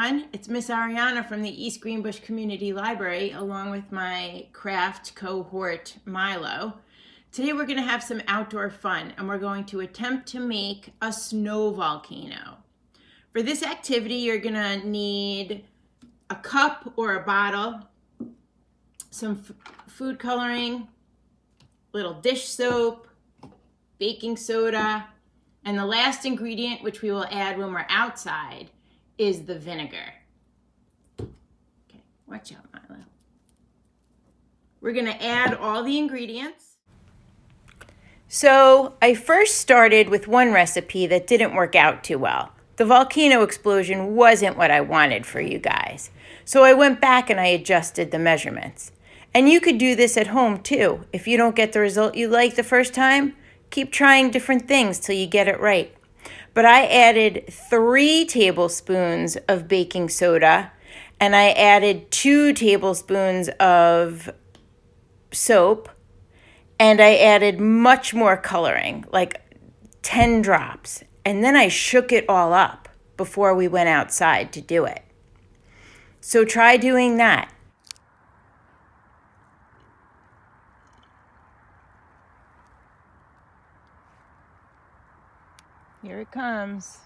everyone. It's Miss Ariana from the East Greenbush Community Library, along with my craft cohort, Milo. Today we're going to have some outdoor fun, and we're going to attempt to make a snow volcano. For this activity, you're going to need a cup or a bottle, some food coloring, little dish soap, baking soda, and the last ingredient, which we will add when we're outside, is the vinegar. Okay, watch out, Milo. We're gonna add all the ingredients. So I first started with one recipe that didn't work out too well. The volcano explosion wasn't what I wanted for you guys. So I went back and I adjusted the measurements. And you could do this at home too. If you don't get the result you like the first time, keep trying different things till you get it right. But I added 3 tablespoons of baking soda, and I added 2 tablespoons of soap, and I added much more coloring, like 10 drops. And then I shook it all up before we went outside to do it. So try doing that. Here it comes.